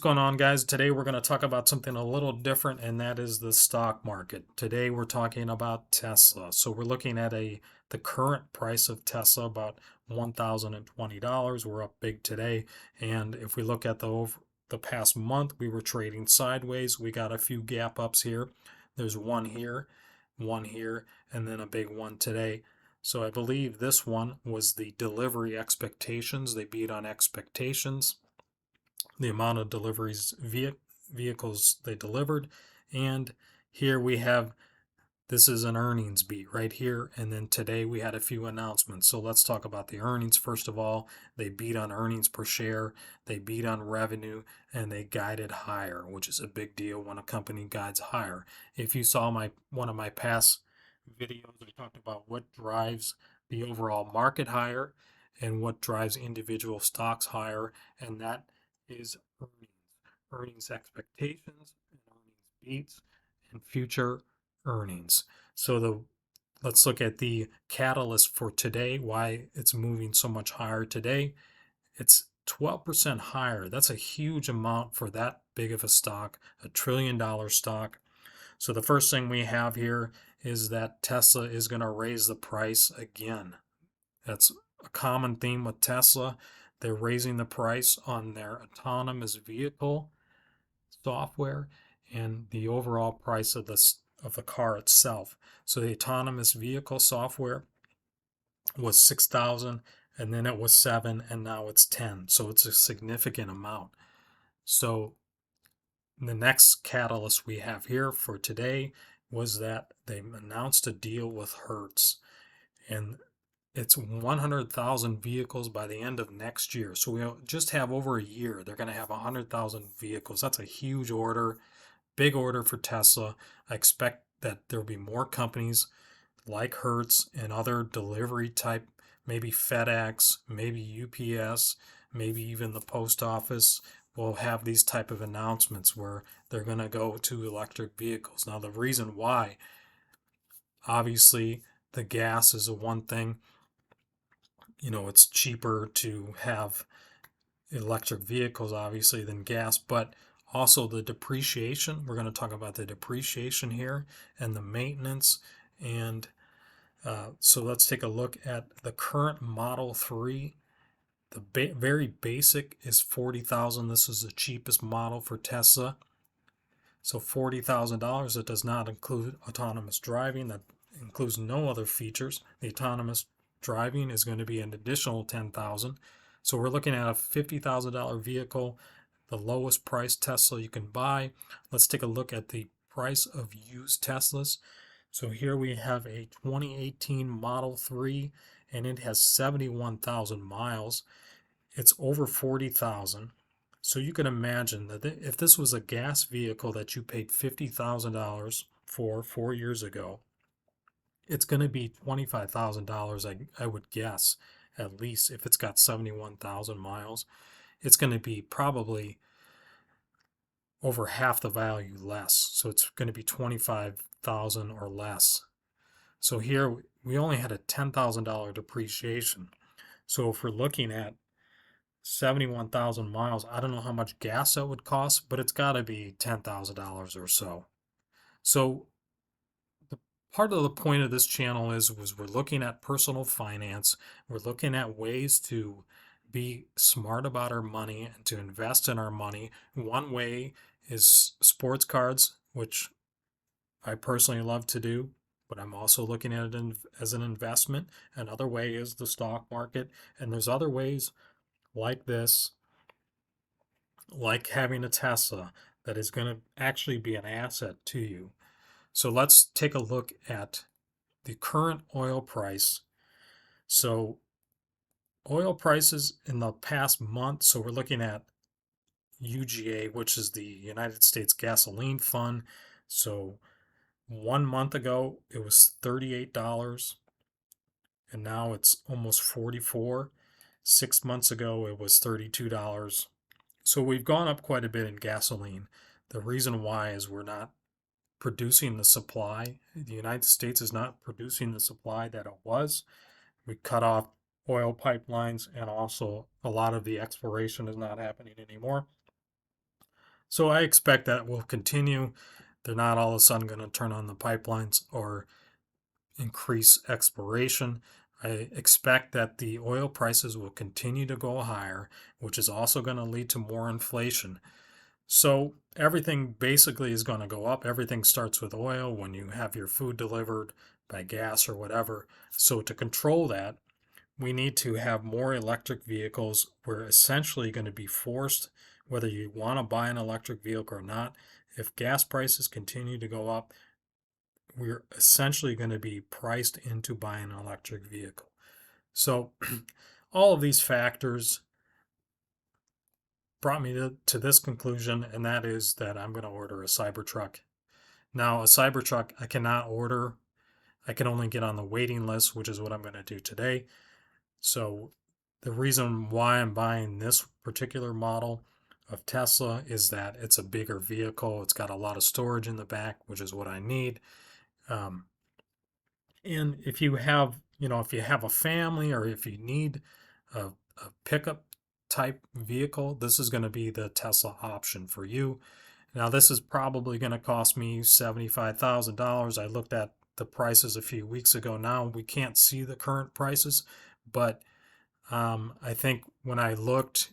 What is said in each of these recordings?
What's going on, guys? Today we're going to talk about something a little different, and that is the stock market. Today we're talking about Tesla. So we're looking at the current price of Tesla, about $1,020. We're up big today, and if we look at the past month, we were trading sideways. We got a few gap ups here. There's one here, and then a big one today. So I believe this one was the delivery expectations. They beat on expectations, the amount of deliveries vehicles they delivered. And here we have, this is an earnings beat right here. And then today we had a few announcements. So let's talk about the earnings. First of all, they beat on earnings per share, they beat on revenue, and they guided higher, which is a big deal when a company guides higher. If you saw one of my past videos, I talked about what drives the overall market higher and what drives individual stocks higher, and that is earnings expectations, and earnings beats, and future earnings. So let's look at the catalyst for today, why it's moving so much higher today. It's 12% higher. That's a huge amount for that big of a stock, $1 trillion stock. So the first thing we have here is that Tesla is going to raise the price again. That's a common theme with Tesla. They're raising the price on their autonomous vehicle software and the overall price of the car itself. So the autonomous vehicle software was 6,000, and then it was 7, and now it's 10. So it's a significant amount. So the next catalyst we have here for today was that they announced a deal with Hertz, and it's 100,000 vehicles by the end of next year. So we just have over a year. They're going to have 100,000 vehicles. That's a huge order, big order for Tesla. I expect that there'll be more companies like Hertz and other delivery type, maybe FedEx, maybe UPS, maybe even the post office will have these type of announcements where they're going to go to electric vehicles. Now, the reason why, obviously, the gas is the one thing. It's cheaper to have electric vehicles, obviously, than gas, but also the depreciation. We're going to talk about the depreciation here and the maintenance. And so let's take a look at the current Model 3. The very basic is 40,000. This is the cheapest model for Tesla. So $40,000. It does not include autonomous driving. That includes no other features. The autonomous driving is going to be an additional 10,000. So we're looking at a $50,000 vehicle, the lowest price Tesla you can buy. Let's take a look at the price of used Teslas. So here we have a 2018 Model 3, and it has 71,000 miles. It's over 40,000. So you can imagine that if this was a gas vehicle that you paid $50,000 for 4 years ago, it's going to be $25,000, I would guess, at least. If it's got 71,000 miles, it's going to be probably over half the value less. So it's going to be 25,000 or less. So here we only had a $10,000 depreciation. So if we're looking at 71,000 miles, I don't know how much gas that would cost, but it's got to be $10,000 or so. So part of the point of this channel was we're looking at personal finance. We're looking at ways to be smart about our money and to invest in our money. One way is sports cards, which I personally love to do, but I'm also looking at it as an investment. Another way is the stock market, and there's other ways like this, like having a Tesla that is going to actually be an asset to you. So let's take a look at the current oil price. So oil prices in the past month, so we're looking at UGA, which is the United States Gasoline Fund. So 1 month ago, it was $38, and now it's almost $44. 6 months ago, it was $32. So we've gone up quite a bit in gasoline. The reason why is we're not producing the supply. The United States is not producing the supply that it was. We cut off oil pipelines, and also a lot of the exploration is not happening anymore. So I expect that will continue. They're not all of a sudden going to turn on the pipelines or increase exploration. I expect that the oil prices will continue to go higher, which is also going to lead to more inflation. So everything basically is going to go up. Everything starts with oil when you have your food delivered by gas or whatever. So to control that, we need to have more electric vehicles. We're essentially going to be forced, whether you want to buy an electric vehicle or not, if gas prices continue to go up, we're essentially going to be priced into buying an electric vehicle. So all of these factors brought me to this conclusion, and that is that I'm going to order a Cybertruck. Now, a Cybertruck I cannot order. I can only get on the waiting list, which is what I'm going to do today. So the reason why I'm buying this particular model of Tesla is that it's a bigger vehicle. It's got a lot of storage in the back, which is what I need. Um, and if you have, if you have a family or if you need a pickup type vehicle, this is going to be the Tesla option for you. Now, this is probably going to cost me $75,000. I looked at the prices a few weeks ago. Now we can't see the current prices, but I think when I looked,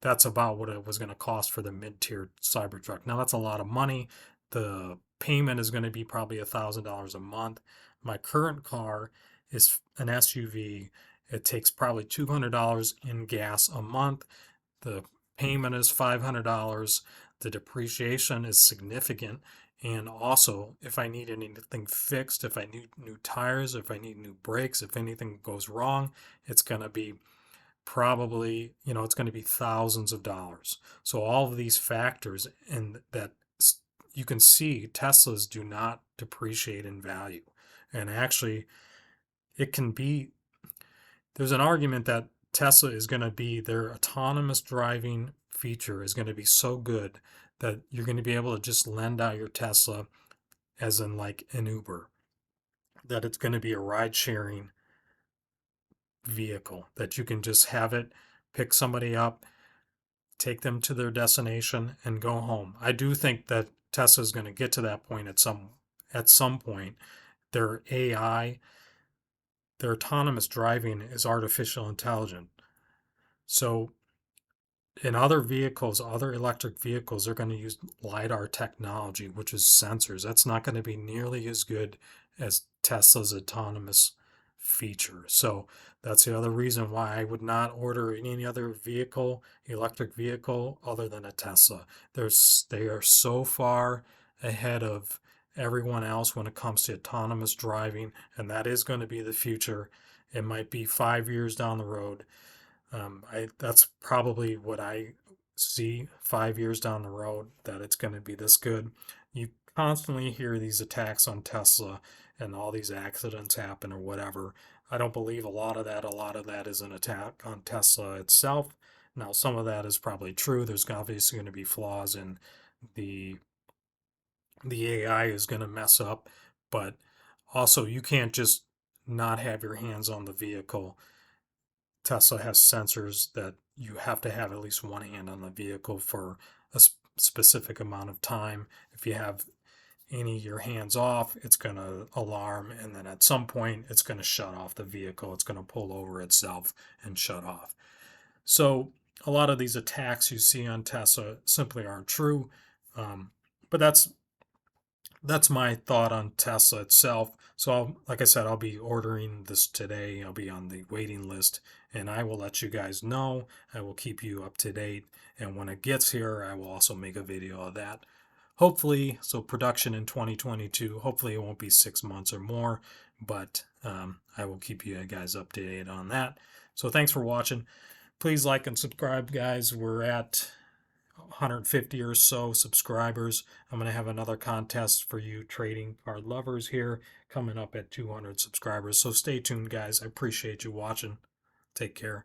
that's about what it was going to cost for the mid-tier Cybertruck. Now that's a lot of money. The payment is going to be probably $1,000 a month. My current car is an SUV. It takes probably $200 in gas a month. The payment is $500. The depreciation is significant. And also, if I need anything fixed, if I need new tires, if I need new brakes, if anything goes wrong, it's going to be probably, it's going to be thousands of dollars. So all of these factors, and that you can see Teslas do not depreciate in value. And actually, it can be, there's an argument that Tesla is going to be, their autonomous driving feature is going to be so good that you're going to be able to just lend out your Tesla as in like an Uber, that it's going to be a ride sharing vehicle, that you can just have it, pick somebody up, take them to their destination, and go home. I do think that Tesla is going to get to that point at some point. Their AI, their autonomous driving is artificial intelligence. So in other vehicles, other electric vehicles, they're going to use LiDAR technology, which is sensors. That's not going to be nearly as good as Tesla's autonomous feature. So that's the other reason why I would not order any other vehicle, electric vehicle, other than a Tesla. They are so far ahead of everyone else when it comes to autonomous driving, and that is going to be the future. It might be 5 years down the road. That's probably what I see 5 years down the road, that it's going to be this good. You constantly hear these attacks on Tesla and all these accidents happen or whatever. I don't believe a lot of that. A lot of that is an attack on Tesla itself. Now, some of that is probably true. There's obviously going to be flaws in the AI is going to mess up, but also you can't just not have your hands on the vehicle. Tesla has sensors that you have to have at least one hand on the vehicle for a specific amount of time. If you have any of your hands off, it's going to alarm, and then at some point it's going to shut off the vehicle. It's going to pull over itself and shut off. So a lot of these attacks you see on Tesla simply aren't true. But that's my thought on Tesla itself. So, like I said, I'll be ordering this today. I'll be on the waiting list, and I will let you guys know. I will keep you up to date. And when it gets here, I will also make a video of that. Hopefully, so production in 2022. Hopefully, it won't be 6 months or more, but I will keep you guys updated on that. So, thanks for watching. Please like and subscribe, guys. We're at 150 or so subscribers. I'm going to have another contest for you trading card lovers here coming up at 200 subscribers. So stay tuned, guys. I appreciate you watching. Take care.